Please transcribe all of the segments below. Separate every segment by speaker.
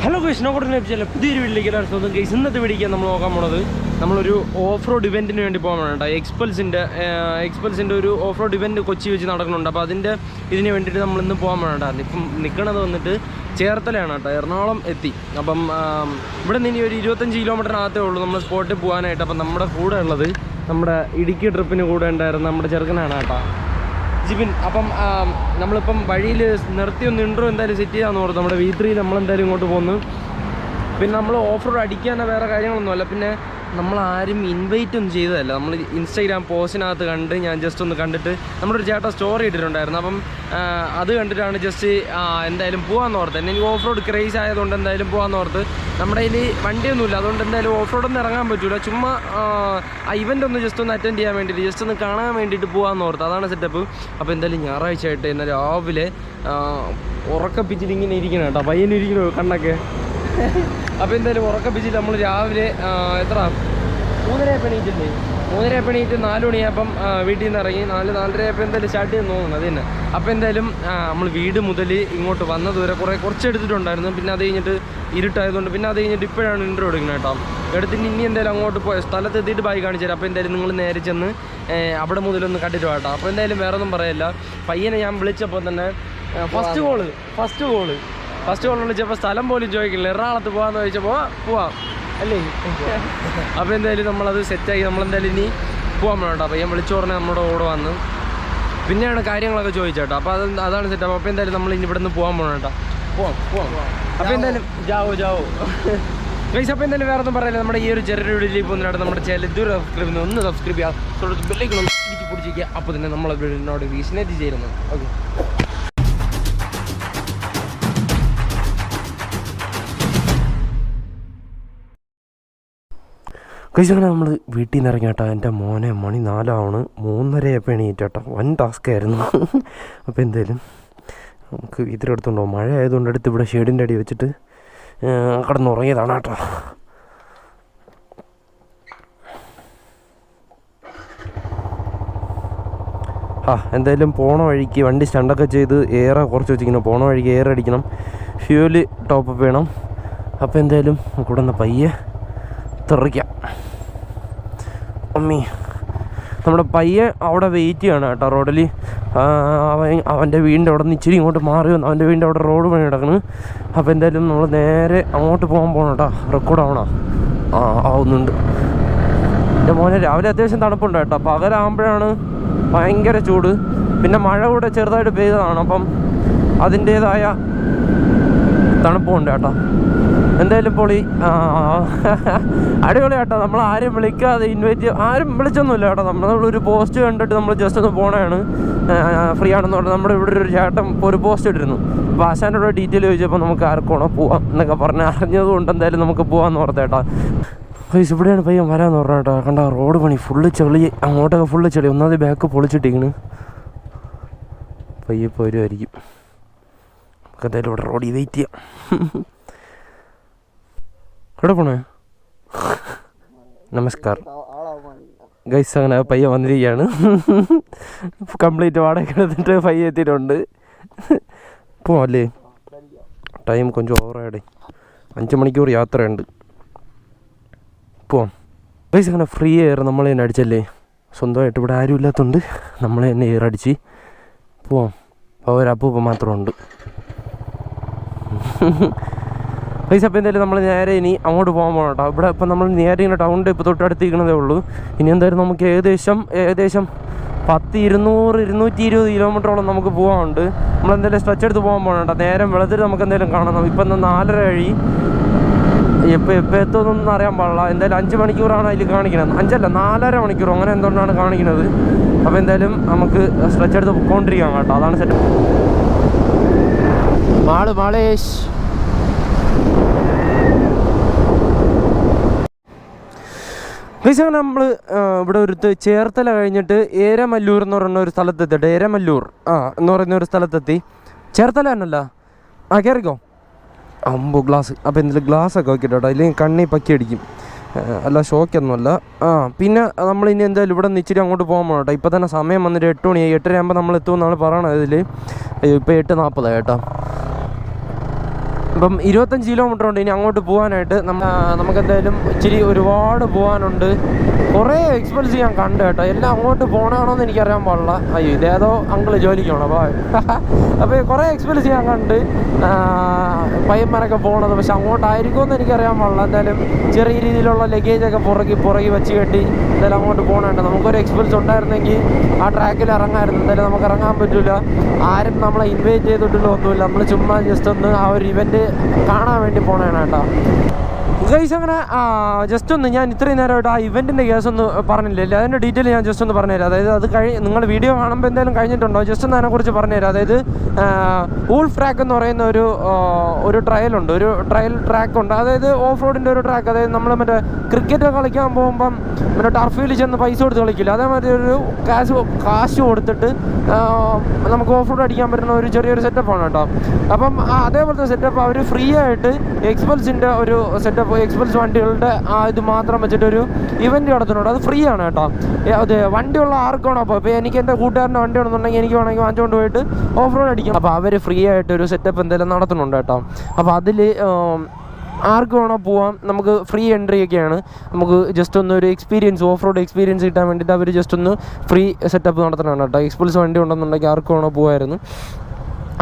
Speaker 1: Hello guys, നോക്കട്ടെ പുതിയൊരു വീട്ടിലേക്ക് എല്ലാവരും സ്വന്തം ഗൈസ്. ഇന്നത്തെ വീഡിയോക്ക് നമ്മൾ നോക്കാൻ പോണത് നമ്മളൊരു ഓഫ് റോഡ് ഇവൻറ്റിന് വേണ്ടി പോകാൻ വേണ്ട. എക്സ്പൾസിൻ്റെ ഒരു ഓഫ് റോഡ് ഇവൻറ്റ് കൊച്ചി വെച്ച് നടക്കുന്നുണ്ട്. അപ്പോൾ ഇതിന് വേണ്ടിയിട്ട് നമ്മളിന്ന് പോകാൻ വേണ്ട. ഇപ്പം നിൽക്കണത് വന്നിട്ട് ചേർത്തലയാണ് കേട്ടോ, എറണാകുളം എത്തി. അപ്പം ഇവിടെ നിന്ന് ഇനി ഒരു 25 കിലോമീറ്ററിനകത്തേ ഉള്ളൂ നമ്മൾ സ്പോട്ടിൽ പോകാനായിട്ട്. അപ്പം നമ്മുടെ കൂടെ ഉള്ളത് നമ്മുടെ ഇടുക്കി ട്രിപ്പിന് കൂടെ ഉണ്ടായിരുന്ന നമ്മുടെ ചെറുക്കനാണ് കേട്ടോ, ജിബിൻ. അപ്പം നമ്മളിപ്പം വഴിയിൽ നിർത്തിയൊന്ന് ഇൻട്രോ എന്തായാലും സെറ്റ് ചെയ്യാമെന്ന് പറഞ്ഞു. നമ്മുടെ V3 നമ്മളെന്തായാലും ഇങ്ങോട്ട് പോകുന്നു. പിന്നെ നമ്മൾ ഓഫ് റോഡ് അടിക്കാനോ വേറെ കാര്യങ്ങളൊന്നുമല്ല. പിന്നെ നമ്മളാരും ഇൻവൈറ്റ് ഒന്നും ചെയ്തതല്ല. നമ്മൾ ഇൻസ്റ്റാഗ്രാം പോസ്റ്റിനകത്ത് കണ്ട് ഞാൻ ജസ്റ്റ് ഒന്ന് കണ്ടിട്ട് നമ്മുടെ ഒരു ചേട്ടൻ സ്റ്റോറി ഇട്ടിട്ടുണ്ടായിരുന്നു. അപ്പം അത് കണ്ടിട്ടാണ് ജസ്റ്റ് എന്തായാലും പോകാമെന്ന് ഓർത്ത്. എനിക്ക് ഓഫ് റോഡ് ക്രേസ് ആയതുകൊണ്ട് എന്തായാലും പോകാമെന്ന് ഓർത്ത്. നമ്മുടെ കയ്യിൽ വണ്ടിയൊന്നുമില്ല, അതുകൊണ്ട് എന്തായാലും ഓഫ് റോഡൊന്നും ഇറങ്ങാൻ പറ്റില്ല. ചുമ്മാ ആ ഇവൻ്റ് ഒന്ന് ജസ്റ്റ് ഒന്ന് അറ്റൻഡ് ചെയ്യാൻ വേണ്ടിയിട്ട്, ജസ്റ്റ് ഒന്ന് കാണാൻ വേണ്ടിയിട്ട് പോകാമെന്ന് ഓർത്ത്. അതാണ് സെറ്റപ്പ്. അപ്പോൾ എന്തായാലും ഞായറാഴ്ച ആയിട്ട് ഇന്ന് രാവിലെ ഉറക്കപ്പിച്ചിട്ട് ഇങ്ങനെ ഇരിക്കണം കേട്ടോ, പയ്യനിരിക്കണോ കണ്ണൊക്കെ. അപ്പോൾ എന്തായാലും ഉറക്കപ്പിച്ചിട്ട് നമ്മൾ രാവിലെ എത്ര 3:30 എണീറ്റില്ലേ, 3:30 എണീറ്റ് 4 മണിയായപ്പം വീട്ടിൽ നിന്ന് ഇറങ്ങി. 4-4:30 എന്തായാലും സ്റ്റാർട്ട് ചെയ്യുന്നു തോന്നുന്നു അത് തന്നെ. അപ്പോൾ എന്തായാലും നമ്മൾ വീട് മുതൽ ഇങ്ങോട്ട് വന്നത് വരെ കുറച്ച് എടുത്തിട്ടുണ്ടായിരുന്നു. പിന്നെ അത് കഴിഞ്ഞിട്ട് ഇരുട്ടായതുകൊണ്ട് പിന്നെ അത് കഴിഞ്ഞിട്ട് ഇപ്പോഴാണ് ഇൻട്രോ എടുക്കുന്നത് കേട്ടോ. എടുത്തിട്ട് ഇനി എന്തായാലും അങ്ങോട്ട് പോയ സ്ഥലത്ത് എത്തിയിട്ട് ബൈക്ക് കാണിച്ചു തരാം. അപ്പോൾ എന്തായാലും നിങ്ങൾ നേരെ ചെന്ന് അവിടെ മുതലൊന്ന് കണ്ടിട്ട് കേട്ടോ. അപ്പോൾ എന്തായാലും വേറെ ഒന്നും പറയല്ല. പയ്യനെ ഞാൻ വിളിച്ചപ്പോൾ തന്നെ ഫസ്റ്റ് കോൾ വിളിച്ചപ്പോൾ സ്ഥലം പോലും ചോദിക്കില്ല, എറണാകുളത്ത് പോകാമെന്ന് ചോദിച്ചപ്പോൾ പോവാം അല്ലേ. അപ്പോൾ എന്തായാലും നമ്മളത് സെറ്റായി. നമ്മളെന്തായാലും ഇനി പോകാൻ വേണ്ട. അപ്പോൾ ഞാൻ വിളിച്ചു പറഞ്ഞാൽ നമ്മുടെ കൂടെ വന്ന് പിന്നെയാണ് കാര്യങ്ങളൊക്കെ ചോദിച്ചേട്ടോ. അപ്പോൾ അതാണ് സെറ്റപ്പ്. അപ്പോൾ എന്തായാലും നമ്മൾ ഇനി ഇവിടെ നിന്ന് പോകാൻ പോകണം കേട്ടോ. പോവാം. അപ്പോൾ എന്തായാലും ജാവോ ഗൈസ്. അപ്പോൾ എന്തായാലും വേറെ ഒന്നും പറയില്ല. നമ്മുടെ ഈ ഒരു ചെറിയ വീഡിയോയിൽ പോകുന്നതിനായിട്ട് നമ്മുടെ ചാനൽ ഇതുവരെ സബ്സ്ക്രൈബ് ചെയ്യുക, തുടർന്ന് ബെല്ലൈക്കൺ ഇടിച്ച് പിടിച്ചിരിക്കുക. അപ്പോൾ തന്നെ നമ്മളെ വീടിനോട് വീസിനെത്തി ചേരുന്നു. ഓക്കെ കഴിച്ച്, അങ്ങനെ നമ്മൾ വീട്ടിൽ നിന്ന് ഇറങ്ങി കേട്ടോ. എൻ്റെ മോനെ മണി 4 3:30 എണീറ്റേട്ടോ. വൻ ടാസ്ക് ആയിരുന്നു. അപ്പോൾ എന്തായാലും നമുക്ക് ഇതിലെടുത്തുണ്ടോ, മഴ ആയതുകൊണ്ട് എടുത്ത് ഇവിടെ ഷെയ്ഡിൻ്റെ അടി വെച്ചിട്ട് കിടന്നുറങ്ങിയതാണ് കേട്ടോ. എന്തായാലും പോണ വഴിക്ക് വണ്ടി സ്റ്റണ്ടൊക്കെ ചെയ്ത് എയർ കുറച്ച് വെച്ചിരിക്കണം. പോണ വഴിക്ക് എയർ അടിക്കണം, ഫ്യൂല് ടോപ്പ് വേണം. അപ്പോൾ എന്തായാലും കൂടെ ഒന്ന് പയ്യെ തെറിക്കാം. അമ്മി നമ്മുടെ പയ്യെ അവിടെ വെയിറ്റ് ചെയ്യണം കേട്ടോ റോഡിൽ. അവൻ്റെ വീടിൻ്റെ അവിടെ നിന്ന് ഇച്ചിരി ഇങ്ങോട്ട് മാറി വന്നു. അവൻ്റെ വീടിൻ്റെ അവിടെ റോഡ് പണി കിടക്കണം. അപ്പോൾ എന്തായാലും നമ്മൾ നേരെ അങ്ങോട്ട് പോകാൻ കേട്ടോ. റെക്കോർഡ് ആവുന്നുണ്ട്. എൻ്റെ മോനെ രാവിലെ അത്യാവശ്യം തണുപ്പുണ്ട് കേട്ടോ. പകലാകുമ്പോഴാണ് ഭയങ്കര ചൂട്. പിന്നെ മഴ കൂടെ ചെറുതായിട്ട് പെയ്തതാണ്. അപ്പം അതിൻ്റേതായ തണുപ്പുണ്ട് കേട്ടോ. എന്തായാലും പൊളി, അടിപൊളി കേട്ടോ. നമ്മൾ ആരും വിളിക്കാതെ ആരും വിളിച്ചൊന്നുമില്ല കേട്ടോ. നമ്മളൊരു പോസ്റ്റ് കണ്ടിട്ട് നമ്മൾ ജസ്റ്റ് ഒന്ന് പോകണതാണ്, ഫ്രീ ആണെന്ന് പറഞ്ഞാൽ. നമ്മുടെ ഇവിടെ ഒരു ചേട്ടൻ ഒരു പോസ്റ്റ് ഇട്ടിരുന്നു. അപ്പോൾ ആശാനോട് ഡീറ്റെയിൽ ചോദിച്ചപ്പോൾ നമുക്ക് ആർക്കാണോ പോവാം എന്നൊക്കെ പറഞ്ഞ് അറിഞ്ഞതുകൊണ്ട് എന്തായാലും നമുക്ക് പോകാമെന്ന് ഓർത്തേട്ടാ. ഗൈസ്, ഇവിടെയാണ് പയ്യൻ വരാമെന്ന് പറഞ്ഞ കേട്ടോ. കണ്ട റോഡ് പണി ഫുള്ള് ചെളി, അങ്ങോട്ടൊക്കെ ഫുള്ള് ചെളി. ഒന്നാമത് ബാക്ക് പൊളിച്ചിട്ടിരിക്കണ്. പയ്യെ പോരുമായിരിക്കും. നമുക്ക് എന്തായാലും ഇവിടെ റോഡിൽ വെയിറ്റ് ചെയ്യാം. എവിടെ പോണേ? നമസ്കാരം ഗൈസ്. അങ്ങനെ പയ്യ വന്നിരിക്കുകയാണ്. കംപ്ലീറ്റ് വാടക എടുത്തിട്ട് പയ്യ എത്തിയിട്ടുണ്ട്. പോവാം അല്ലേ? ടൈം കൊഞ്ചം ഓവറായിടേ. 5 മണിക്കൂർ യാത്രയുണ്ട്. പോവാം ഗൈസ്. അങ്ങനെ ഫ്രീ എയർ നമ്മൾ തന്നെ അടിച്ചല്ലേ. സ്വന്തമായിട്ട് ഇവിടെ ആരും ഇല്ലാത്തതുകൊണ്ട് നമ്മൾ തന്നെ എയർ അടിച്ച് പോവാം. ഒരപ്പൂപ്പം മാത്രമുണ്ട് ഗൈസ്. അപ്പോൾ എന്തായാലും നമ്മൾ നേരെ ഇനി അങ്ങോട്ട് പോകാൻ പോകണം കേട്ടോ. ഇവിടെ ഇപ്പം നമ്മൾ നേരെ ഇങ്ങനെ ടൗണിൻ്റെ ഇപ്പോൾ തൊട്ടടുത്തിരിക്കണതേ ഉള്ളൂ. ഇനി എന്തായാലും നമുക്ക് ഏകദേശം 220 കിലോമീറ്ററോളം നമുക്ക് പോകാനുണ്ട്. നമ്മളെന്തായാലും സ്ട്രെച്ച് എടുത്ത് പോകാൻ പോകണം കേട്ടോ. നേരം വെളുത്തിട്ട് നമുക്ക് എന്തായാലും കാണണം. ഇപ്പം 4:30 കഴി. എപ്പോൾ എത്തുമെന്നൊന്നും അറിയാൻ പാടില്ല. എന്തായാലും 5 മണിക്കൂറാണ് അതിൽ കാണിക്കുന്നത്. 5 അല്ല 4.5 മണിക്കൂർ അങ്ങനെ എന്തുകൊണ്ടാണ് കാണിക്കുന്നത്. അപ്പോൾ എന്തായാലും നമുക്ക് സ്ട്രെച്ച് എടുത്ത് പോയിക്കൊണ്ടിരിക്കാം കേട്ടോ. അതാണ് സെറ്റ്. മാളേഷ് ഗൈസ്. അങ്ങനെ നമ്മൾ ഇവിടെ ഒരു ചേർത്തല കഴിഞ്ഞിട്ട് ഏരമല്ലൂർ എന്ന് പറയുന്ന ഒരു സ്ഥലത്തെത്തിയിട്ട് ഏരമല്ലൂർ എന്ന് പറയുന്ന ഒരു സ്ഥലത്തെത്തി. ചേർത്തല തന്നെയല്ല. കയറിക്കോ. ഗ്ലാസ്. അപ്പോൾ എന്തെങ്കിലും ഗ്ലാസ്സൊക്കെ നോക്കിയിട്ട് കേട്ടോ, അല്ലെങ്കിൽ കണ്ണി പക്കി അടിക്കും. അല്ല ഷോക്കൊന്നുമല്ല. പിന്നെ നമ്മളിനി എന്തായാലും ഇവിടെ നിന്ന് ഇച്ചിരി അങ്ങോട്ട് പോകാൻ പോകണം കേട്ടോ. ഇപ്പോൾ തന്നെ സമയം വന്നിട്ട് 8 മണിയായി. 8:30 ആകുമ്പോൾ നമ്മൾ എത്തുമെന്നാണ് പറയണത് ഇതിൽ. ഇപ്പോൾ 8:40 കേട്ടോ. അപ്പം 25 കിലോമീറ്റർ ഉണ്ട് ഇനി അങ്ങോട്ട് പോകാനായിട്ട്. നമുക്കെന്തായാലും ഇച്ചിരി ഒരുപാട് പോകാനുണ്ട്. കുറേ എക്സ്പെൻസ് ഞാൻ കണ്ടു കേട്ടോ. എല്ലാം അങ്ങോട്ട് പോകണമെന്ന് എനിക്കറിയാൻ പാടില്ല. അയ്യോ ഇതേതോ അങ്കിള് ജോലിക്കാണോ അപ്പോൾ കുറേ എക്സ്പെൻസ് ഞാൻ കണ്ട് പയ്യന്മാരൊക്കെ പോകണത്. പക്ഷെ അങ്ങോട്ടായിരിക്കുമെന്ന് എനിക്കറിയാൻ പാടില്ല. എന്തായാലും ചെറിയ രീതിയിലുള്ള ലഗേജൊക്കെ പുറകെ വെച്ച് കെട്ടി എന്തായാലും അങ്ങോട്ട് പോകണുണ്ട്. നമുക്കൊരു എക്സ്പെൻസ് ഉണ്ടായിരുന്നെങ്കിൽ ആ ട്രാക്കിൽ ഇറങ്ങാമായിരുന്നു. എന്തായാലും നമുക്ക് ഇറങ്ങാൻ പറ്റില്ല. ആരും നമ്മളെ ഇൻവൈറ്റ് ചെയ്തിട്ടില്ല, ഒന്നുമില്ല. നമ്മൾ ചുമ്മാ ജസ്റ്റ് ഒന്ന് ആ ഒരു ഇവൻറ്റ് കാണാൻ വേണ്ടി പോകണതാണ് കേട്ടോ ഗൈസ്. അങ്ങനെ ജസ്റ്റ് ഒന്ന് ഞാൻ ഇത്രയും നേരമായിട്ട് ആ ഇവൻറ്റിൻ്റെ കേസ് ഒന്ന് പറഞ്ഞില്ല. അതിൻ്റെ ഡീറ്റെയിൽ ഞാൻ ജസ്റ്റ് ഒന്ന് പറഞ്ഞുതരാം. അതായത് അത് നിങ്ങൾ വീഡിയോ കാണുമ്പോൾ എന്തായാലും കഴിഞ്ഞിട്ടുണ്ടോ, ജസ്റ്റ് ഒന്ന് അതിനെക്കുറിച്ച് പറഞ്ഞുതരാം. അതായത് വൂൾഫ് ട്രാക്ക് എന്ന് പറയുന്ന ഒരു ട്രയലുണ്ട്, ഒരു ട്രയൽ ട്രാക്കുണ്ട്. അതായത് ഓഫ് റോഡിൻ്റെ ഒരു ട്രാക്ക്. അതായത് നമ്മൾ മറ്റേ ക്രിക്കറ്റ് കളിക്കാൻ പോകുമ്പം മറ്റേ ടർഫിൽ ചെന്ന് പൈസ കൊടുത്ത് കളിക്കില്ല, അതേമാതിരി ഒരു കാശ് കൊടുത്തിട്ട് നമുക്ക് ഓഫ് റോഡ് അടിക്കാൻ പറ്റുന്ന ഒരു ചെറിയൊരു സെറ്റപ്പാണ് കേട്ടോ. അപ്പം അതേപോലത്തെ സെറ്റപ്പ് അവർ ഫ്രീ ആയിട്ട് എക്സ്പൾസിൻ്റെ ഒരു സെറ്റപ്പ്, എക്സ്പൾസ് വണ്ടികളുടെ ഇത് മാത്രം വെച്ചിട്ടൊരു ഇവൻറ്റ് നടത്തുന്നുണ്ട്. അത് ഫ്രീ ആണ് കേട്ടോ. അത് വണ്ടിയുള്ള ആർക്കാണോ അപ്പോൾ എനിക്ക് എൻ്റെ കൂട്ടുകാരൻ്റെ വണ്ടി ആണെന്നുണ്ടെങ്കിൽ എനിക്ക് വേണമെങ്കിൽ വാങ്ങിച്ചുകൊണ്ട് പോയിട്ട് ഓഫ് റോഡ് അടിക്കാം. അപ്പോൾ അവർ ഫ്രീ ആയിട്ടൊരു സെറ്റപ്പ് എന്തെങ്കിലും നടത്തുന്നുണ്ട് കേട്ടോ. അപ്പോൾ അതിൽ ആർക്ക് വേണോ പോവാം. നമുക്ക് ഫ്രീ എൻട്രി ഒക്കെയാണ്. നമുക്ക് ജസ്റ്റ് ഒന്ന് ഒരു എക്സ്പീരിയൻസ്, ഓഫ് റോഡ് എക്സ്പീരിയൻസ് കിട്ടാൻ വേണ്ടിയിട്ട് അവർ ജസ്റ്റ് ഒന്ന് ഫ്രീ സെറ്റപ്പ് നടത്തുന്നതാണ് കേട്ടോ. എക്സ്പൾസ് വണ്ടി ഉണ്ടെന്നുണ്ടെങ്കിൽ ആർക്ക് വേണോ പോകായിരുന്നു.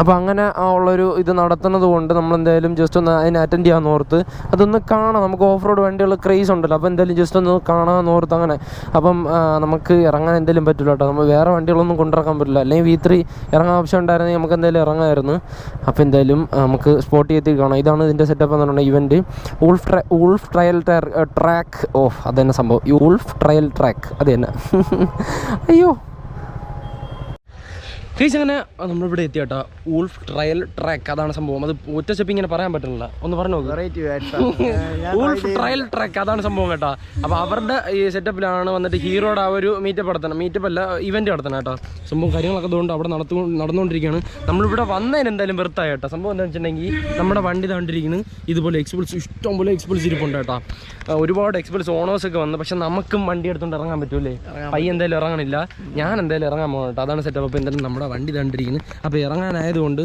Speaker 1: അപ്പോൾ അങ്ങനെ ഉള്ളൊരു ഇത് നടത്തുന്നത് കൊണ്ട് നമ്മളെന്തായാലും ജസ്റ്റ് ഒന്ന് അതിനെ അറ്റൻഡ് ചെയ്യാമെന്ന് ഓർത്ത് അതൊന്ന് കാണാം. നമുക്ക് ഓഫ് റോഡ് വണ്ടികൾ ക്രേസ് ഉണ്ടല്ലോ, അപ്പോൾ എന്തായാലും ജസ്റ്റ് ഒന്ന് കാണാമെന്ന് ഓർത്ത് അങ്ങനെ. അപ്പം നമുക്ക് ഇറങ്ങാൻ എന്തെങ്കിലും പറ്റില്ല കേട്ടോ. നമ്മൾ വേറെ വണ്ടികളൊന്നും കൊണ്ടിറക്കാൻ പറ്റില്ല. അല്ലെങ്കിൽ V3 ഇറങ്ങാൻ ഓപ്ഷൻ ഉണ്ടായിരുന്നെങ്കിൽ നമുക്ക് എന്തായാലും ഇറങ്ങാമായിരുന്നു. അപ്പോൾ എന്തായാലും നമുക്ക് സ്പോട്ട് ചെയ്ത് കാണാം. ഇതാണ് ഇതിൻ്റെ സെറ്റപ്പ് എന്ന് പറഞ്ഞാൽ ഇവൻറ്റ് വൂൾഫ് ട്രയൽ ട്രാക്ക്. അത് തന്നെ സംഭവം, വൂൾഫ് ട്രയൽ ട്രാക്ക് അത് തന്നെ. അയ്യോ കേസ് അങ്ങനെ നമ്മളിവിടെ എത്തി കേട്ടോ. വൂൾഫ് ട്രയൽ ട്രാക്ക് അതാണ് സംഭവം. അത് ഒറ്റ സ്റ്റെപ്പ് ഇങ്ങനെ പറയാൻ പറ്റുന്നില്ല. ഒന്ന് പറഞ്ഞു വൂൾഫ് ട്രയൽ ട്രാക്ക് അതാണ് സംഭവം കേട്ടോ. അപ്പോൾ അവരുടെ ഈ സെറ്റപ്പിലാണ് വന്നിട്ട് ഹീറോയുടെ ആ ഒരു മീറ്റപ്പ് അല്ല ഇവൻറ്റ് നടത്തണം കേട്ടോ. സംഭവം കാര്യങ്ങളൊക്കെ അതുകൊണ്ട് അവിടെ നടന്നുകൊണ്ടിരിക്കുകയാണ്. നമ്മളിവിടെ വന്നതിന് എന്തായാലും വെറുത്തായി കേട്ടോ. സംഭവം എന്താണെന്ന് വെച്ചിട്ടുണ്ടെങ്കിൽ നമ്മുടെ വണ്ടി കണ്ടിരിക്കുന്നത് ഇതുപോലെ എക്സ്പൾസ് ഇഷ്ടംപോലെ എക്സ്പൾസ് ഇരിപ്പുണ്ട് കേട്ടോ. ഒരുപാട് എക്സ്പൾസ് ഓണേഴ്സൊക്കെ വന്ന്, പക്ഷെ നമുക്കും വണ്ടി എടുത്തുകൊണ്ട് ഇറങ്ങാൻ പറ്റൂലേ. പയ്യ എന്തായാലും ഇറങ്ങണില്ല, ഞാൻ എന്തായാലും ഇറങ്ങാൻ പോകണം കേട്ടോ. അതാണ് സെറ്റപ്പ്. അപ്പോൾ എന്തായാലും നമ്മുടെ വണ്ടി കണ്ടിരിക്കുന്നത്. അപ്പോൾ ഇറങ്ങാനായതുകൊണ്ട്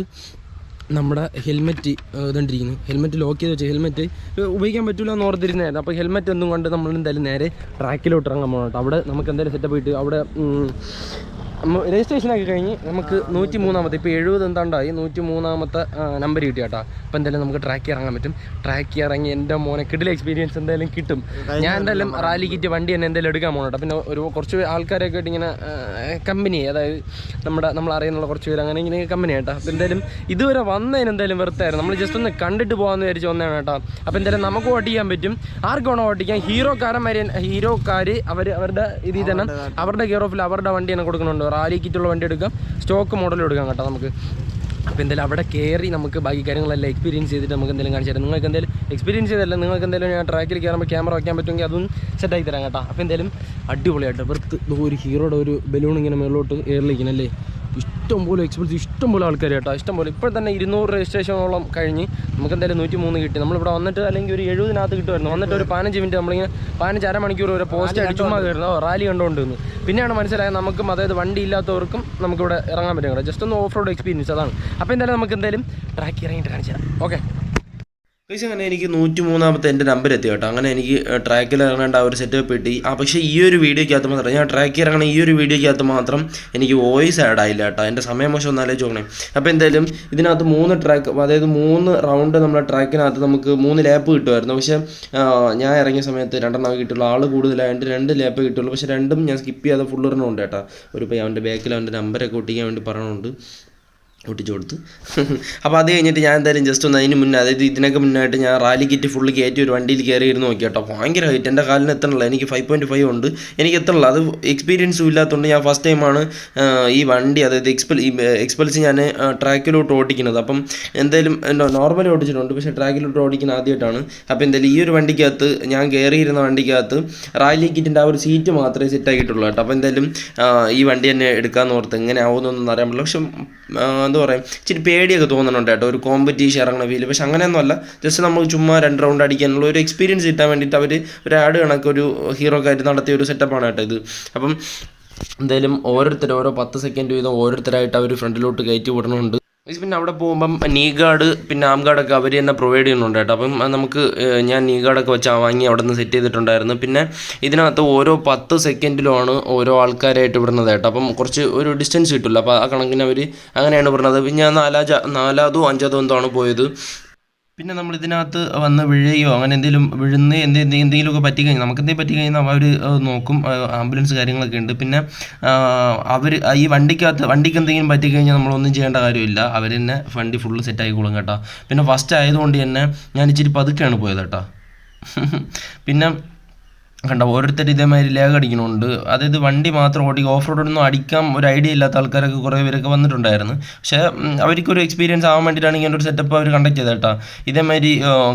Speaker 1: നമ്മുടെ ഹെൽമെറ്റ് ഇതുകൊണ്ടിരിക്കുന്നു. ഹെൽമെറ്റ് ലോക്ക് ചെയ്ത് വെച്ചാൽ ഹെൽമെറ്റ് ഉപയോഗിക്കാൻ പറ്റില്ല എന്ന് ഓർത്തിരുന്നായിരുന്നു. അപ്പോൾ ഹെൽമെറ്റ് ഒന്നും കൊണ്ട് നമ്മൾ എന്തായാലും നേരെ ട്രാക്കിലോട്ട് ഇറങ്ങാൻ പോകണം കേട്ടോ. അവിടെ നമുക്ക് എന്തായാലും സെറ്റപ്പ് ഇട്ട് അവിടെ രജിസ്ട്രേഷനൊക്കെ കഴിഞ്ഞ് നമുക്ക് 103 ഇപ്പോൾ 70 എന്താണ്ടായി 103 നമ്പർ കിട്ടി കേട്ടോ. അപ്പോൾ എന്തായാലും നമുക്ക് ട്രാക്കിൽ ഇറങ്ങാൻ പറ്റും. ട്രാക്കിൽ ഇറങ്ങി എൻ്റെ മോനെ കിടില എക്സ്പീരിയൻസ് എന്തായാലും കിട്ടും. ഞാൻ എന്തായാലും റാലി കിറ്റ് വണ്ടി തന്നെ എന്തായാലും എടുക്കാൻ പോകണം കേട്ടോ. പിന്നെ കുറച്ച് ആൾക്കാരൊക്കെ ആയിട്ട് ഇങ്ങനെ കമ്പനി, അതായത് നമ്മൾ അറിയുന്നുള്ള കുറച്ച് പേര് അങ്ങനെ ഇങ്ങനെ കമ്പനി കേട്ടോ. അപ്പോൾ എന്തായാലും ഇതുവരെ വന്നതിന് എന്തായാലും വെറുത്തായിരുന്നു. നമ്മൾ ജസ്റ്റ് ഒന്ന് കണ്ടിട്ട് പോകാമെന്ന് വിചാരിച്ച് വന്നതാണ് കേട്ടോ. അപ്പോൾ എന്തായാലും നമുക്ക് ഓട്ടിക്കാൻ പറ്റും. ആർക്ക് വേണോ ഓട്ടിക്കാം. ഹീറോക്കാർ അവരുടെ ഇതിൽ തന്നെ അവരുടെ കെയർ ഓഫിൽ അവരുടെ വണ്ടി തന്നെ കൊടുക്കുന്നുണ്ട്. റാലി കിറ്റുള്ള വണ്ടി എടുക്കാം, സ്റ്റോക്ക് മോഡൽ എടുക്കാം കേട്ടോ നമുക്ക്. അപ്പോൾ എന്തായാലും അവിടെ കയറി നമുക്ക് ബാക്കി കാര്യങ്ങളെല്ലാം എക്സ്പീരിയൻസ് ചെയ്തിട്ട് നമുക്ക് എന്തെങ്കിലും കാണിച്ചു തരാം. നിങ്ങൾക്ക് എന്തെങ്കിലും എക്സ്പീരിയൻസ് ചെയ്തല്ല, നിങ്ങൾക്ക് എന്തെങ്കിലും ഞാൻ ട്രാക്കിൽ കയറുമ്പോൾ ക്യാമറ വയ്ക്കാൻ പറ്റുമെങ്കിൽ അതും സെറ്റാക്കി തരാം കേട്ടോ. അപ്പോൾ എന്തായാലും അടിപൊളിയായിട്ട് വെറുത്ത് ഒരു ഹീറോയുടെ ഒരു ബലൂൺ ഇങ്ങനെ മേളിലോട്ട് എയറിലിരിക്കണല്ലേ. ഇഷ്ടംപോലെ എക്സ്പൾസ്, ഇഷ്ടംപോലെ ആൾക്കാർ കേട്ടോ, ഇഷ്ടംപോലെ. ഇപ്പോൾ തന്നെ 200 രജിസ്ട്രേഷനോളം കഴിഞ്ഞ് നമുക്ക് എന്തായാലും 103 കിട്ടി. നമ്മളിവിടെ വന്നിട്ട് അല്ലെങ്കിൽ ഒരു 70 കിട്ടുമായിരുന്നു. വന്നിട്ട് ഒരു 15 മിനിറ്റ് നമ്മളിങ്ങനെ 15 അരമണിക്കൂർ വരെ പോസ്റ്റ് അടിച്ച് ചുമ്മാ കയറുന്നു റാലി കണ്ടുകൊണ്ടിരുന്നു. പിന്നെയാണ് മനസ്സിലായത് നമുക്കും, അതായത് വണ്ടി ഇല്ലാത്തവർക്കും നമുക്കിവിടെ ഇറങ്ങാൻ പറ്റും കേട്ടോ. ജസ്റ്റ് ഒന്ന് ഓഫ് റോഡ് എക്സ്പീരിയൻസ് അതാണ്. അപ്പോൾ എന്തായാലും നമുക്ക് എന്തായാലും ട്രാക്ക് ഇറങ്ങിയിട്ട് കാണിച്ചു തരാം. ഓക്കെ ഗൈസ്, അങ്ങനെ എനിക്ക് 103 എൻ്റെ നമ്പർ എത്തി കേട്ടോ. അങ്ങനെ എനിക്ക് ട്രാക്കിൽ ഇറങ്ങേണ്ട ആ ഒരു സെറ്റപ്പ് കിട്ടി. പക്ഷേ ഈ ഒരു വീഡിയോയ്ക്കകത്ത് മാത്രം, ഞാൻ ട്രാക്കിൽ ഇറങ്ങണ ഈ ഒരു വീഡിയോയ്ക്കകത്ത് മാത്രം എനിക്ക് വോയിസ് ആഡ് ആയില്ല കേട്ടോ. എൻ്റെ സമയം മോശം ഒന്ന് ആലോചിച്ച് നോക്കണേ. അപ്പോൾ എന്തായാലും ഇതിനകത്ത് 3 ട്രാക്ക്, അതായത് 3 റൗണ്ട് നമ്മളെ ട്രാക്കിനകത്ത് നമുക്ക് 3 ലാപ്പ് കിട്ടുമായിരുന്നു. പക്ഷേ ഞാൻ ഇറങ്ങിയ സമയത്ത് 2 കിട്ടുള്ളൂ. ആൾ കൂടുതലായതുകൊണ്ട് 2 ലാപ്പേ കിട്ടുള്ളൂ. പക്ഷേ 2 ഞാൻ സ്കിപ്പ് ചെയ്യാതെ ഫുൾ ഇറങ്ങുന്നുണ്ട് കേട്ടോ. അവൻ്റെ ബാക്കിൽ അവൻ്റെ നമ്പരൊക്കെ ഒട്ടിക്കാൻ വേണ്ടി പറഞ്ഞുകൊണ്ട് ഒട്ടിച്ചു കൊടുത്ത്. അപ്പോൾ അത് കഴിഞ്ഞിട്ട് ഞാൻ എന്തായാലും ജസ്റ്റ് ഒന്ന് അതിന് മുന്നേ, അതായത് ഇതിനൊക്കെ മുന്നായിട്ട് ഞാൻ റാലി കിറ്റ് ഫുള്ള് കയറ്റി ഒരു വണ്ടിയിൽ കയറിയിരുന്ന് നോക്കി കേട്ടോ. ഭയങ്കര ഹൈറ്റ്, എൻ്റെ കാലിന് എത്തണില്ല. എനിക്ക് 5.5 ഉണ്ട്, എനിക്ക് എത്തണില്ല. അത് എക്സ്പീരിയൻസും ഇല്ലാത്തതുകൊണ്ട് ഞാൻ ഫസ്റ്റ് ടൈമാണ് ഈ വണ്ടി, അതായത് എക്സ്പൾസ് ഞാൻ ട്രാക്കിലോട്ട് ഓടിക്കുന്നത്. അപ്പം എന്തായാലും നോർമലി ഓടിച്ചിട്ടുണ്ട്, പക്ഷേ ട്രാക്കിലോട്ട് ഓടിക്കുന്നത് ആദ്യമായിട്ടാണ്. അപ്പോൾ എന്തായാലും ഈ ഒരു വണ്ടിക്കകത്ത്, ഞാൻ കയറിയിരുന്ന വണ്ടിക്കകത്ത് റാലി കിറ്റിൻ്റെ ആ ഒരു സീറ്റ് മാത്രമേ സെറ്റ് ആക്കിയിട്ടുള്ളൂ കേട്ടോ. അപ്പോൾ എന്തായാലും ഈ വണ്ടി തന്നെ എടുക്കാമെന്ന് ഓർത്ത്. എങ്ങനെ ആവുമെന്നൊന്നും അറിയാൻ പറ്റില്ല. പക്ഷെ എന്താ പറയുക, ഇച്ചിരി പേടിയൊക്കെ തോന്നുന്നുണ്ട് കേട്ടോ, ഒരു കോമ്പറ്റീഷൻ ഇറങ്ങണ ഫീല്. പക്ഷെ അങ്ങനെയൊന്നുമല്ല, ജസ്റ്റ് നമുക്ക് ചുമ്മാ 2 റൗണ്ട് അടിക്കാനുള്ള ഒരു എക്സ്പീരിയൻസ് കിട്ടാൻ വേണ്ടിയിട്ട് അവർ ഒരു ആഡ് കണക്ക് ഒരു ഹീറോക്കായിട്ട് നടത്തിയ ഒരു സെറ്റപ്പാണ് കേട്ടോ ഇത്. അപ്പം എന്തായാലും ഓരോ 10 സെക്കൻഡ് വീതം ഓരോരുത്തരായിട്ട് അവർ ഫ്രണ്ടിലോട്ട് കയറ്റി വിടണമുണ്ട്. പിന്നെ അവിടെ പോകുമ്പം നീ ഗാർഡ് പിന്നെ ആം ഗാർഡൊക്കെ അവർ തന്നെ പ്രൊവൈഡ് ചെയ്യുന്നുണ്ട് കേട്ടോ. അപ്പം നമുക്ക് ഞാൻ നീ ഗാർഡൊക്കെ വെച്ച് വാങ്ങി അവിടെ നിന്ന് സെറ്റ് ചെയ്തിട്ടുണ്ടായിരുന്നു. പിന്നെ ഇതിനകത്ത് ഓരോ 10 സെക്കൻഡിലുമാണ് ഓരോ ആൾക്കാരായിട്ട് വിടുന്നത് കേട്ടോ. അപ്പം കുറച്ച് ഒരു ഡിസ്റ്റൻസ് കിട്ടില്ല. അപ്പോൾ ആ കണക്കിന് അവർ അങ്ങനെയാണ് വിടുന്നത്. പിന്നെ ഞാൻ നാലാമതോ അഞ്ചാമതോ എന്തോ ആണ് പോയത്. പിന്നെ നമ്മൾ ഇതിനകത്ത് വന്ന് വീഴുകയോ അങ്ങനെ എന്തെങ്കിലുമൊക്കെ പറ്റിക്കഴിഞ്ഞാൽ നമുക്ക് എന്തെങ്കിലും പറ്റിക്കഴിഞ്ഞാൽ അവർ നോക്കും. ആംബുലൻസ് കാര്യങ്ങളൊക്കെ ഉണ്ട്. പിന്നെ അവർ ഈ വണ്ടിക്ക് എന്തെങ്കിലും പറ്റിക്കഴിഞ്ഞാൽ നമ്മളൊന്നും ചെയ്യേണ്ട കാര്യമില്ല. അവർ തന്നെ വണ്ടി ഫുള്ള് സെറ്റായിക്കോളും കേട്ടോ. പിന്നെ ഫസ്റ്റ് ആയതുകൊണ്ട് തന്നെ ഞാൻ ഇച്ചിരി പതുക്കെയാണ് പോയത് കേട്ടോ. പിന്നെ കണ്ട ഓരോരുത്തർ ഇതേമാതിരി ലാഗ് അടിക്കണമുണ്ട്. അതായത് വണ്ടി മാത്രം ഓഫ് റോഡൊന്നും അടിക്കാൻ ഒരു ഐഡിയ ഇല്ലാത്ത ആൾക്കാരൊക്കെ കുറേ പേരൊക്കെ വന്നിട്ടുണ്ടായിരുന്നു. പക്ഷേ അവർക്കൊരു എക്സ്പീരിയൻസ് ആവാൻ വേണ്ടിയിട്ടാണ് ഇങ്ങനെ ഒരു സെറ്റപ്പ് അവർ കണ്ടക്ട് ചെയ്തത് കേട്ടോ. ഇതേമാതിരി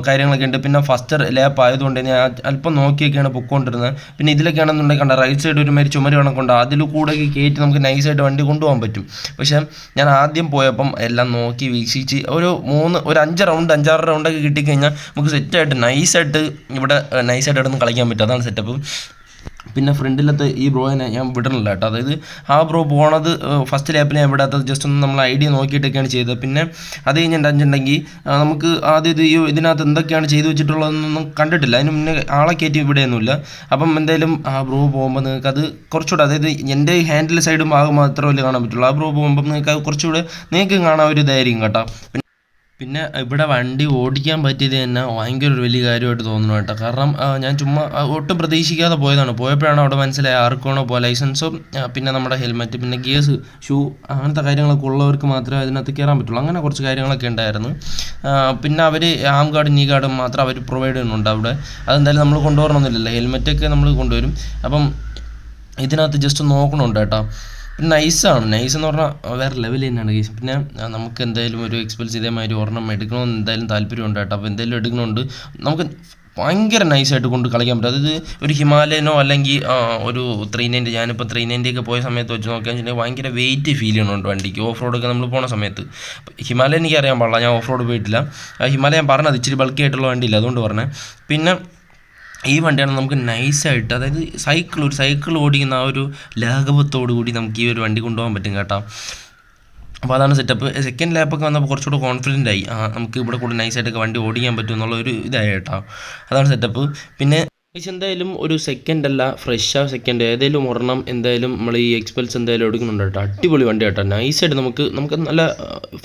Speaker 1: കാര്യങ്ങളൊക്കെ ഉണ്ട്. പിന്നെ ഫസ്റ്റ് ലാപ്പ് ആയതുകൊണ്ട് ഞാൻ അല്പം നോക്കിയൊക്കെയാണ് പൊയ്ക്കൊണ്ടിരുന്നത്. പിന്നെ ഇതിലൊക്കെയാണെന്നുണ്ടെങ്കിൽ കണ്ട റൈറ്റ് സൈഡ് ഒരുമാതിരി ചുമര് കണക്കുണ്ട്. അതിൽ കൂടെ കയറ്റി നമുക്ക് നൈസായിട്ട് വണ്ടി കൊണ്ടുപോകാൻ പറ്റും. പക്ഷേ ഞാൻ ആദ്യം പോയപ്പം എല്ലാം നോക്കി വീക്ഷിച്ച് ഒരു 5-6 റൗണ്ടൊക്കെ കിട്ടിക്കഴിഞ്ഞാൽ നമുക്ക് സെറ്റായിട്ട് നൈസായിട്ട് ഇവിടുന്ന് കളിക്കാൻ പറ്റും. അതാണ് സെറ്റപ്പ്. പിന്നെ ഫ്രണ്ടിലത്തെ ഈ ബ്രോയിനെ ഞാൻ വിടണില്ല കേട്ടോ. അതായത് ആ ബ്രോ പോണത് ഫസ്റ്റ് ലാപ്പിൽ ഞാൻ വിടാത്തത് ജസ്റ്റ് ഒന്ന് നമ്മൾ ഐഡിയ നോക്കിയിട്ടൊക്കെയാണ് ചെയ്തത്. പിന്നെ അത് കഴിഞ്ഞിട്ടുണ്ടെങ്കിൽ നമുക്ക് ആദ്യം ഇതിനകത്ത് എന്തൊക്കെയാണ് ചെയ്തു വെച്ചിട്ടുള്ളതെന്നൊന്നും കണ്ടിട്ടില്ല. അതിന് മുന്നേ ആളെ കയറ്റി വിടുകയൊന്നുമില്ല. അപ്പം എന്തായാലും ആ ബ്രോ പോകുമ്പോൾ നിങ്ങൾക്ക് അത് കുറച്ചുകൂടെ, അതായത് എൻ്റെ ഹാൻഡിൽ സൈഡും ഭാഗം മാത്രമല്ലേ കാണാൻ പറ്റുള്ളൂ. ആ ബ്രോ പോകുമ്പം നിങ്ങൾക്ക് അത് കുറച്ചുകൂടെ നിങ്ങൾക്ക് കാണാൻ ഒരു ഇതായിരിക്കും കേട്ടോ. പിന്നെ ഇവിടെ വണ്ടി ഓടിക്കാൻ പറ്റിയത് തന്നെ ഭയങ്കര ഒരു വലിയ കാര്യമായിട്ട് തോന്നുന്നു കേട്ടോ. കാരണം ഞാൻ ചുമ്മാ ഒട്ടും പ്രതീക്ഷിക്കാതെ പോയതാണ്. പോയപ്പോഴാണ് അവിടെ മനസ്സിലായി ആർക്കാണോ ലൈസൻസും പിന്നെ നമ്മുടെ ഹെൽമെറ്റ് പിന്നെ ഗിയേഴ്സ് ഷൂ അങ്ങനത്തെ കാര്യങ്ങളൊക്കെ ഉള്ളവർക്ക് മാത്രമേ അതിനകത്ത് കയറാൻ പറ്റുള്ളൂ. അങ്ങനെ കുറച്ച് കാര്യങ്ങളൊക്കെ ഉണ്ടായിരുന്നു. പിന്നെ അവർ ആം ഗാർഡും നീ ഗാർഡും മാത്രം അവർ പ്രൊവൈഡ് ചെയ്യുന്നുണ്ട് അവിടെ. അതെന്തായാലും നമ്മൾ കൊണ്ടുവരണമെന്നില്ലല്ലോ, ഹെൽമെറ്റൊക്കെ നമ്മൾ കൊണ്ടുവരും. അപ്പം ഇതിനകത്ത് ജസ്റ്റ് നോക്കണുണ്ട് കേട്ടോ. നൈസ് എന്ന് പറഞ്ഞാൽ വേറെ ലെവൽ തന്നെയാണ് കേസ്. പിന്നെ നമുക്ക് എന്തായാലും ഒരു Xpluse ഇതേമാതിരി ഒരെണ്ണം എടുക്കണമെന്ന് എന്തായാലും താല്പര്യമുണ്ട് കേട്ടോ. അപ്പോൾ എന്തായാലും എടുക്കണമുണ്ട്. നമുക്ക് ഭയങ്കര നൈസായിട്ട് കൊണ്ട് കളിക്കാൻ പറ്റും. അതായത് ഒരു ഹിമാലയനോ അല്ലെങ്കിൽ ഒരു 390, ഞാനിപ്പോൾ 390 ഒക്കെ പോയ സമയത്ത് വെച്ച് നോക്കുകയാണെന്ന് വെച്ചിട്ടുണ്ടെങ്കിൽ ഭയങ്കര വെയിറ്റ് ഫീൽ ചെയ്യണുണ്ട് വണ്ടിക്ക്. ഓഫ് റോഡൊക്കെ നമ്മൾ പോണ സമയത്ത്. ഹിമാലയൻ എനിക്ക് അറിയാൻ പാടില്ല, ഞാൻ ഓഫ് റോഡ് പോയിട്ടില്ല. ഹിമാലയൻ പറഞ്ഞത് ഇച്ചിരി ബൾക്കി ആയിട്ടുള്ള വണ്ടിയില്ല, അതുകൊണ്ട് പറഞ്ഞത്. പിന്നെ ഈ വണ്ടിയാണ് നമുക്ക് നൈസായിട്ട്, അതായത് സൈക്കിൾ ഓടിക്കുന്ന ആ ഒരു ലാഘവത്തോടു കൂടി നമുക്ക് ഈ ഒരു വണ്ടി കൊണ്ടുപോകാൻ പറ്റും കേട്ടോ. അപ്പോൾ അതാണ് സെറ്റപ്പ്. സെക്കൻഡ് ലാപ്പൊക്കെ വന്നപ്പോൾ കുറച്ചുകൂടെ കോൺഫിഡൻ്റ് ആയി. നമുക്ക് ഇവിടെ കൂടെ നൈസായിട്ടൊക്കെ വണ്ടി ഓടിക്കാൻ പറ്റും എന്നുള്ള ഒരു ഇതായി കേട്ടോ. അതാണ് സെറ്റപ്പ്. പിന്നെ എന്തായാലും ഒരു സെക്കൻഡ് അല്ല, ഫ്രഷ് സെക്കൻഡ് ഏതെങ്കിലും ഒരെണ്ണം എന്തായാലും നമ്മൾ ഈ Xpluse എന്തായാലും എടുക്കുന്നുണ്ട് കേട്ടോ. അടിപൊളി വണ്ടി കേട്ടോ. നൈസായിട്ട് നമുക്ക് നല്ല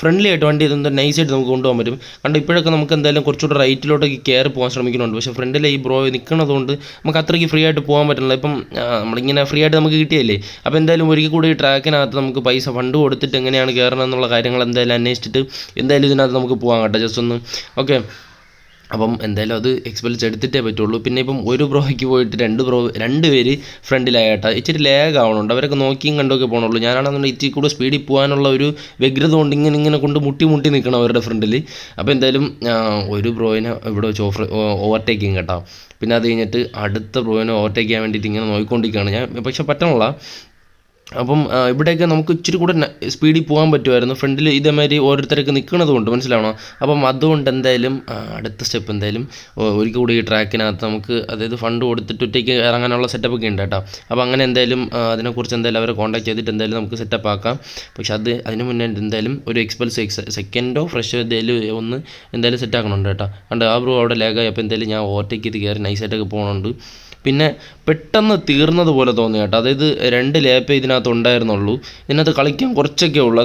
Speaker 1: ഫ്രണ്ട്ലി ആയിട്ട് വണ്ടി ഇതെന്താ നൈസായിട്ട് നമുക്ക് കൊണ്ടുപോകാൻ പറ്റും. കണ്ട് ഇപ്പോഴൊക്കെ നമുക്ക് എന്തായാലും കുറച്ചുകൂടെ റൈറ്റിലോട്ടൊക്കെ കയറി പോകാൻ ശ്രമിക്കുന്നുണ്ട്. പക്ഷേ ഫ്രണ്ടിൽ ഈ ബ്രോ നിൽക്കുന്നതുകൊണ്ട് നമുക്ക് അത്രയ്ക്ക് ഫ്രീ ആയിട്ട് പോകാൻ പറ്റില്ല. ഇപ്പം നമ്മളിങ്ങനെ ഫ്രീ ആയിട്ട് നമുക്ക് കിട്ടിയല്ലേ. അപ്പോൾ എന്തായാലും ഒരിക്കൽ കൂടി ഈ ട്രാക്കിനകത്ത് നമുക്ക് പൈസ ഫണ്ട് കൊടുത്തിട്ട് എങ്ങനെയാണ് കയറണം എന്നുള്ള കാര്യങ്ങൾ എന്തായാലും അന്വേഷിച്ചിട്ട് എന്തായാലും ഇതിനകത്ത് നമുക്ക് പോകാം കേട്ടോ. ജസ്റ്റ് ഒന്ന് ഓക്കെ. അപ്പം എന്തായാലും അത് Xpluse എടുത്തിട്ടേ പറ്റുള്ളൂ. പിന്നെ ഇപ്പം ഒരു ബ്രോയ്ക്ക് പോയിട്ട് രണ്ട് പേര് ഫ്രണ്ടിലായിട്ടാ ഇച്ചിരി ലാഗ് ആവണുണ്ട്. അവരൊക്കെ നോക്കിയും കണ്ടൊക്കെ പോകണുള്ളൂ. ഞാനാണെന്നുണ്ടെങ്കിൽ ഇച്ചിരി കൂടെ സ്പീഡിൽ പോകാനുള്ള ഒരു വ്യഗ്രത കൊണ്ട് ഇങ്ങനെ കൊണ്ട് മുട്ടി നിൽക്കണം അവരുടെ ഫ്രണ്ടിൽ. അപ്പോൾ എന്തായാലും ഒരു ബ്രോയിനെ ഇവിടെ വെച്ച് ഓവർടേക്കിങ് കേട്ടോ. പിന്നെ അത് കഴിഞ്ഞിട്ട് അടുത്ത ബ്രോയിനെ ഓവർടേക്ക് ചെയ്യാൻ വേണ്ടിയിട്ട് ഇങ്ങനെ നോക്കിക്കൊണ്ടിരിക്കുകയാണ് ഞാൻ. പക്ഷെ പറ്റണില്ല. അപ്പം ഇവിടെയൊക്കെ നമുക്ക് ഇച്ചിരി കൂടെ സ്പീഡിൽ പോകാൻ പറ്റുമായിരുന്നു. ഫ്രണ്ടിൽ ഇതേമാതിരി ഓരോരുത്തരൊക്കെ നിൽക്കുന്നത് കൊണ്ട് മനസ്സിലാവണം. അപ്പം അതുകൊണ്ട് എന്തായാലും അടുത്ത സ്റ്റെപ്പ് എന്തായാലും ഒരിക്കൽ കൂടി ഈ ട്രാക്കിനകത്ത് നമുക്ക് അതായത് ഫണ്ട് കൊടുത്തിട്ട് ഒറ്റയ്ക്ക് ഇറങ്ങാനുള്ള സെറ്റപ്പൊക്കെ ഉണ്ട് കേട്ടോ. അപ്പോൾ അങ്ങനെ എന്തായാലും അതിനെക്കുറിച്ച് എന്തായാലും അവരെ കോൺടാക്ട് ചെയ്തിട്ട് എന്തായാലും നമുക്ക് സെറ്റപ്പ് ആക്കാം. പക്ഷെ അതിന് മുന്നേ എന്തായാലും ഒരു Xpluse സെക്കൻഡോ ഫ്രഷോ എന്തായാലും സെറ്റ് ആക്കണുണ്ട് കേട്ടോ. കണ്ട് ആ ബ്രോ അവിടെ ലാഗായി. അപ്പോൾ എന്തായാലും ഞാൻ ഓവർടേക്ക് ചെയ്ത് കയറി നൈസായിട്ടൊക്കെ പോകുന്നുണ്ട്. പിന്നെ പെട്ടെന്ന് തീർന്നതുപോലെ തോന്നി കേട്ടോ. അതായത് 2 ലാപ്പേ ഇതിനകത്ത് ഉണ്ടായിരുന്നുള്ളൂ. ഇതിനകത്ത് കളിക്കാൻ കുറച്ചൊക്കെ ഉള്ളൂ.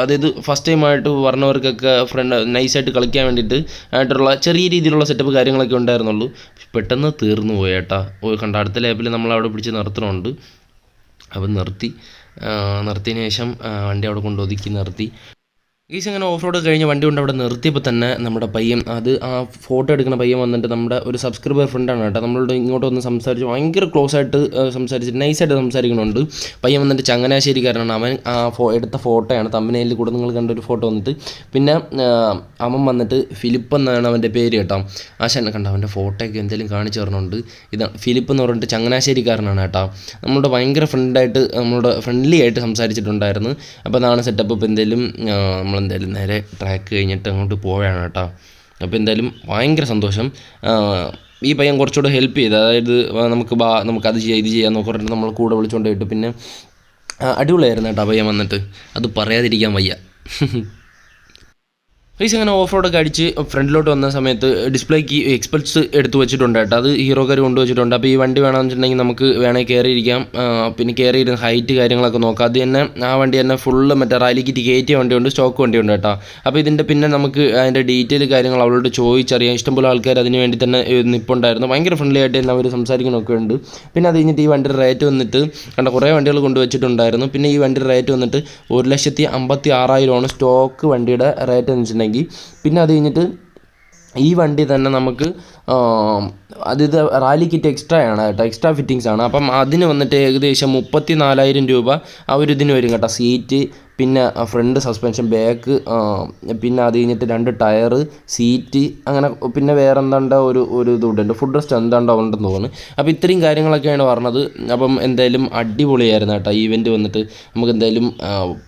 Speaker 1: അതായത് ഫസ്റ്റ് ടൈമായിട്ട് പറഞ്ഞവർക്കൊക്കെ നൈസായിട്ട് കളിക്കാൻ വേണ്ടിയിട്ട് ആയിട്ടുള്ള ചെറിയ രീതിയിലുള്ള സെറ്റപ്പ് കാര്യങ്ങളൊക്കെ ഉണ്ടായിരുന്നുള്ളൂ. പെട്ടെന്ന് തീർന്നു പോയി കേട്ടോ. കണ്ട അടുത്ത ലാപ്പിൽ നമ്മളവിടെ പിടിച്ച് നിർത്തണമുണ്ട്. അപ്പം നിർത്തിയതിന് ശേഷം വണ്ടി അവിടെ കൊണ്ട് ഒതുക്കി നിർത്തി. അങ്ങനെ ഓഫ് റോഡ് കഴിഞ്ഞ് വണ്ടി കൊണ്ട് അവിടെ നിർത്തിയപ്പോൾ തന്നെ നമ്മുടെ പയ്യൻ ആ ഫോട്ടോ എടുക്കുന്ന പയ്യൻ വന്നിട്ട് നമ്മുടെ ഒരു സബ്സ്ക്രൈബർ ഫ്രണ്ടാണ് കേട്ടോ. നമ്മളോട് ഇങ്ങോട്ട് വന്ന് സംസാരിച്ച് ഭയങ്കര ക്ലോസ് ആയിട്ട് സംസാരിച്ചിട്ട് നൈസായിട്ട് സംസാരിക്കുന്നുണ്ട്. പയ്യൻ വന്നിട്ട് ചങ്ങനാശ്ശേരിക്കാരനാണ്. അവൻ എടുത്ത ഫോട്ടോയാണ് തമ്പനയിൽ കൂടെ നിങ്ങൾ കണ്ടൊരു ഫോട്ടോ വന്നിട്ട്. പിന്നെ അവൻ വന്നിട്ട് ഫിലിപ്പ് എന്നാണ് അവൻ്റെ പേര് കേട്ടോ. ആശാൻ കണ്ട അവൻ്റെ ഫോട്ടോയൊക്കെ എന്തെങ്കിലും കാണിച്ചു തരണുണ്ട്. ഇതാണ് ഫിലിപ്പ് എന്ന് പറഞ്ഞിട്ട് ചങ്ങനാശ്ശേരിക്കാരനാണ് കേട്ടോ. നമ്മുടെ ഭയങ്കര ഫ്രണ്ട്ലി ആയിട്ട് സംസാരിച്ചിട്ടുണ്ടായിരുന്നു. അപ്പോൾ അതാണ് സെറ്റപ്പ്. ഇപ്പോൾ എന്തെങ്കിലും നമ്മളെന്തായാലും നേരെ ട്രാക്ക് കഴിഞ്ഞിട്ട് അങ്ങോട്ട് പോവുകയാണ് കേട്ടോ. അപ്പോൾ എന്തായാലും ഭയങ്കര സന്തോഷം. ഈ പയ്യൻ കുറച്ചുകൂടെ ഹെൽപ്പ് ചെയ്ത്, അതായത് നമുക്കത് ചെയ്യാം ഇത് ചെയ്യാമെന്നൊക്കെ പറഞ്ഞിട്ട് നമ്മൾ കൂടെ വിളിച്ചുകൊണ്ട് പോയിട്ട് പിന്നെ അടിപൊളിയായിരുന്നു കേട്ടോ പയ്യൻ വന്നിട്ട്. അത് പറയാതിരിക്കാൻ വയ്യ. ഗൈസ് അങ്ങനെ ഓഫ് റോഡൊക്കെ അടിച്ച് ഫ്രണ്ടിലോട്ട് വന്ന സമയത്ത് ഡിസ്പ്ലേക്ക് എക്സ്പൾസ് എടുത്ത് വെച്ചിട്ടുണ്ട് കേട്ടോ. അത് ഹീറോക്കാർ കൊണ്ടുവച്ചിട്ടുണ്ട്. അപ്പോൾ ഈ വണ്ടി വേണമെന്ന് വെച്ചിട്ടുണ്ടെങ്കിൽ നമുക്ക് വേണമെങ്കിൽ കയറിയിരിക്കാം. പിന്നെ കയറിയിരുന്ന ഹൈറ്റ് കാര്യങ്ങളൊക്കെ നോക്കാം. അത് തന്നെ ആ വണ്ടി തന്നെ ഫുള്ള് മറ്റേ റാലി കിറ്റ് കയറ്റിയ വണ്ടിയുണ്ട്, സ്റ്റോക്ക് വണ്ടിയുണ്ട് കേട്ടോ. അപ്പോൾ ഇതിൻ്റെ പിന്നെ നമുക്ക് അതിൻ്റെ ഡീറ്റെയിൽ കാര്യങ്ങൾ അവളോട് ചോദിച്ചറിയാം. ഇഷ്ടംപോലെ ആൾക്കാർ അതിന് വേണ്ടി തന്നെ നിൽപ്പുണ്ടായിരുന്നു. ഭയങ്കര ഫ്രണ്ട്ലി ആയിട്ട് തന്നെ അവർ സംസാരിക്കുന്നൊക്കെ ഉണ്ട്. പിന്നെ അത് കഴിഞ്ഞിട്ട് ഈ വണ്ടിയുടെ റേറ്റ് വന്നിട്ട് കണ്ട കുറേ വണ്ടികൾ കൊണ്ടുവച്ചിട്ടുണ്ടായിരുന്നു. പിന്നെ ഈ വണ്ടിയുടെ റേറ്റ് വന്നിട്ട് 1,56,000 സ്റ്റോക്ക് വണ്ടിയുടെ റേറ്റ് എന്ന് വെച്ചിട്ടുണ്ടെങ്കിൽ. പിന്നെ അത് കഴിഞ്ഞിട്ട് ഈ വണ്ടി തന്നെ നമുക്ക് ഇത് റാലി കിറ്റ് എക്സ്ട്രാ ആണ് കേട്ടോ, എക്സ്ട്രാ ഫിറ്റിങ്സ് ആണ്. അപ്പം അതിന് വന്നിട്ട് ഏകദേശം 34,000 രൂപ ആ ഒരു ഇതിന് വരും കേട്ടോ. സീറ്റ്, പിന്നെ ഫ്രണ്ട് സസ്പെൻഷൻ, ബാക്ക്, പിന്നെ അത് കഴിഞ്ഞിട്ട് 2 ടയറ്, സീറ്റ്, അങ്ങനെ പിന്നെ വേറെ എന്താണ്ടോ ഒരു ഇതുണ്ട്, ഫുഡ് റെസ്റ്റ് എന്താണ്ടോ ഉണ്ടെന്ന് തോന്നുന്നു. അപ്പോൾ ഇത്രയും കാര്യങ്ങളൊക്കെയാണ് പറഞ്ഞത്. അപ്പം എന്തായാലും അടിപൊളിയായിരുന്നു കേട്ടോ ഈവൻറ്റ് വന്നിട്ട്. നമുക്ക് എന്തായാലും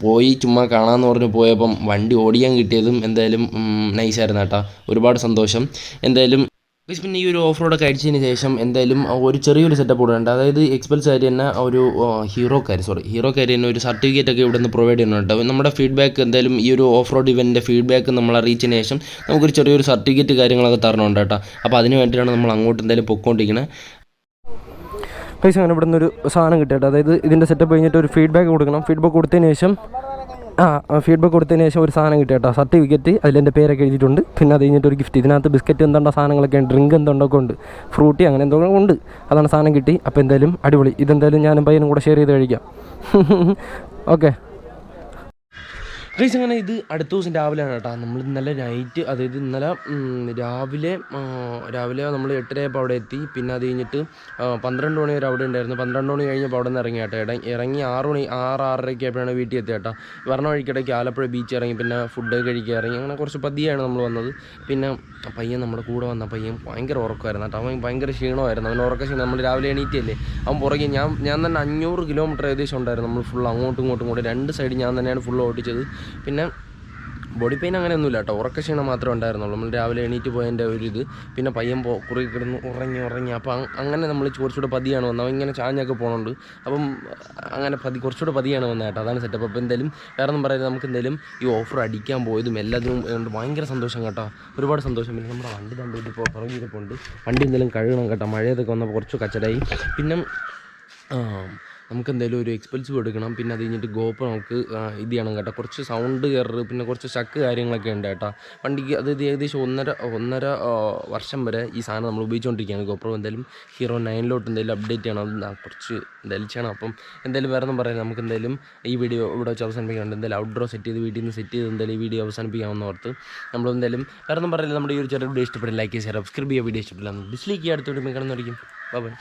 Speaker 1: പോയി ചുമ്മാ കാണാമെന്ന് പറഞ്ഞ് പോയപ്പം വണ്ടി ഓടിക്കാൻ കിട്ടിയതും എന്തായാലും നൈസായിരുന്നു കേട്ടോ. ഒരുപാട് സന്തോഷം. എന്തായാലും പിന്നെ ഈ ഒരു ഓഫ് റോഡൊക്കെ അടിച്ചതിന് ശേഷം എന്തായാലും ഒരു ചെറിയൊരു സെറ്റപ്പ് കൂടെ ഉണ്ട്. അതായത് എക്സ്പൾസുകാർ തന്നെ ഒരു ഹീറോക്കാർ തന്നെ ഒരു സർട്ടിഫിക്കറ്റ് ഒക്കെ ഇവിടെ നിന്ന് പ്രൊവൈഡ് ചെയ്യുന്നുണ്ട്. നമ്മുടെ ഫീഡ്ബാക്ക് എന്തായാലും ഈ ഒരു ഓഫ് റോഡ് ഇവൻ്റെ ഫീഡ്ബാക്ക് നമ്മൾ അറിയിച്ചതിന് ശേഷം നമുക്കൊരു ചെറിയൊരു സർട്ടിഫിക്കറ്റ് കാര്യങ്ങളൊക്കെ തരണമുണ്ട് കേട്ടോ. അപ്പോൾ അതിന് വേണ്ടിയിട്ടാണ് നമ്മൾ അങ്ങോട്ട് എന്തായാലും പൊയ്ക്കൊണ്ടിരിക്കുന്നത്. പൈസ അങ്ങനെ ഇവിടെ നിന്നൊരു സാധനം കിട്ടിയിട്ട്, അതായത് ഇതിൻ്റെ സെറ്റപ്പ് കഴിഞ്ഞിട്ട് ഒരു ഫീഡ്ബാക്ക് കൊടുക്കണം. ഫീഡ്ബാക്ക് കൊടുത്തതിന് ശേഷം ഒരു സാധനം കിട്ടി കേട്ടോ, സർട്ടിഫിക്കറ്റ്. അതിലെൻ്റെ പേരൊക്കെ എഴുതിയിട്ടുണ്ട്. പിന്നെ അത് കഴിഞ്ഞിട്ട് ഒരു ഗിഫ്റ്റ്. ഇതിനകത്ത് ബിസ്ക്കറ്റ് എന്താണ്ടോ സാധനങ്ങളൊക്കെ ഉണ്ട്, ഡ്രിങ്ക് എന്തുണ്ടൊക്കെ ഉണ്ട്, ഫ്രൂട്ടി അങ്ങനെ എന്തോ ഉണ്ട്. അതാണ് സാധനം കിട്ടി. അപ്പോൾ എന്തായാലും അടിപൊളി. ഇതെന്തായാലും ഞാനും പയ്യനും കൂടെ ഷെയർ ചെയ്ത് കഴിക്കാം. ഓക്കെ ഗൈസ്, അങ്ങനെ ഇത് അടുത്ത ദിവസം രാവിലെയാണ് കേട്ടോ. നമ്മൾ ഇന്നലെ നൈറ്റ്, അതായത് ഇന്നലെ രാവിലെ നമ്മൾ 8:30 അവിടെ എത്തി. പിന്നെ അത് കഴിഞ്ഞിട്ട് 12 മണി വരെ അവിടെ ഉണ്ടായിരുന്നു. 12 മണി കഴിഞ്ഞപ്പോൾ അവിടെ നിന്ന് ഇറങ്ങി കേട്ടോ. ഇറങ്ങി 6-6:30 ആയപ്പോഴാണ് വീട്ടിൽ എത്തിയ കേട്ടോ. വരണ വഴിക്കിടയ്ക്ക് ആലപ്പുഴ ബീച്ച് ഇറങ്ങി, പിന്നെ ഫുഡ് കഴിക്കാൻ ഇറങ്ങി. അങ്ങനെ കുറച്ച് പതിയാണ് നമ്മൾ വന്നത്. പിന്നെ പയ്യൻ നമ്മുടെ കൂടെ വന്ന പയ്യൻ ഭയങ്കര ഉറക്കമായിരുന്നു കേട്ടോ. അവൻ ഭയങ്കര ക്ഷീണമായിരുന്നു. അവൻ ഉറക്ക ക്ഷീണം. നമ്മൾ രാവിലെ എണീറ്റല്ലേ, അവൻ പുറകെ ഞാൻ തന്നെ 500 കിലോമീറ്റർ ഏകദേശം ഉണ്ടായിരുന്നു. നമ്മൾ ഫുൾ അങ്ങോട്ടും ഇങ്ങോട്ടും കൂടെ 2 സൈഡ് ഞാൻ തന്നെയാണ് ഫുൾ ഓടിച്ചത്. പിന്നെ ബോഡി പെയിൻ അങ്ങനെയൊന്നുമില്ല കേട്ടോ, ഉറക്ക ക്ഷീണം മാത്രമേ ഉണ്ടായിരുന്നുള്ളൂ. നമ്മൾ രാവിലെ എണീറ്റ് പോയതിൻ്റെ ഒരു ഇത്. പിന്നെ പയ്യൻ കുറി കിടന്ന് ഉറങ്ങി. അപ്പം അങ്ങനെ നമ്മൾ കുറച്ചുകൂടെ പതിയാണ് വന്നത്. അവൻ ഇങ്ങനെ ചാഞ്ഞൊക്കെ പോകുന്നുണ്ട്. അപ്പം അങ്ങനെ കുറച്ചുകൂടെ പതിയാണ് വന്നത് കേട്ടോ. അതാണ് സെറ്റപ്പ്. അപ്പോൾ എന്തായാലും വേറെ ഒന്നും പറയുന്നത്, നമുക്ക് എന്തായാലും ഈ ഓഫർ അടിക്കാൻ പോയതും എല്ലാത്തിനും ഭയങ്കര സന്തോഷം കേട്ടോ, ഒരുപാട് സന്തോഷം. പിന്നെ നമ്മുടെ വണ്ടി തമ്മിൽ ഇപ്പോൾ പുറകിരിപ്പുണ്ട്. വണ്ടി എന്തെങ്കിലും കഴുകണം കേട്ടോ, മഴയൊക്കെ വന്നപ്പോൾ കുറച്ച് കച്ചടായി. പിന്നെ നമുക്ക് എന്തായാലും ഒരു എക്സ്പൾസ് എടുക്കണം. പിന്നെ അത് കഴിഞ്ഞിട്ട് ഗോപ്രോ നമുക്ക് ഇത് ചെയ്യണം കേട്ടോ. കുറച്ച് സൗണ്ട് കയറ്, പിന്നെ കുറച്ച് ഷക്ക് കാര്യങ്ങളൊക്കെ ഉണ്ട് കേട്ടോ വണ്ടിക്ക്. അതായത് ഏകദേശം ഒന്നര വർഷം വരെ ഈ സാധനം നമ്മൾ ഉപയോഗിച്ചുകൊണ്ടിരിക്കുകയാണ്. ഗോപ്രോ എന്തായാലും ഹീറോ 9 എന്തായാലും അപ്ഡേറ്റ് ചെയ്യണം. അത് കുറച്ച് എന്തായാലും ചെയ്യണം. അപ്പം എന്തായാലും വേറെ ഒന്നും പറയാം, നമുക്ക് എന്തായാലും ഈ വീഡിയോ ഇവിടെ വെച്ച് അവസാനിപ്പിക്കാനുണ്ട്. എന്തായാലും ഔട്ട്ഡോർ സെറ്റ് ചെയ്ത് വീട്ടിൽ നിന്ന് സെറ്റ് ചെയ്ത് എന്തായാലും ഈ വീഡിയോ അവസാനിപ്പിക്കാമെന്ന് ഓർത്ത് നമ്മളെന്തായാലും വേറെ ഒന്നും പറയില്ല. നമ്മുടെ ഈ ഒരു ചെറിയ വീഡിയോ ഇഷ്ടപ്പെട്ടില്ല, ലൈക്ക് ചെയ്യുക, സബ്സ്ക്രൈബ് ചെയ്യുക. വീഡിയോ ഇഷ്ടപ്പെട്ടില്ല ഡിസ്ലൈക്ക് ചെയ്യുക. അടുത്തോട്ട് കാണുന്നതായിരിക്കും. ബൈ.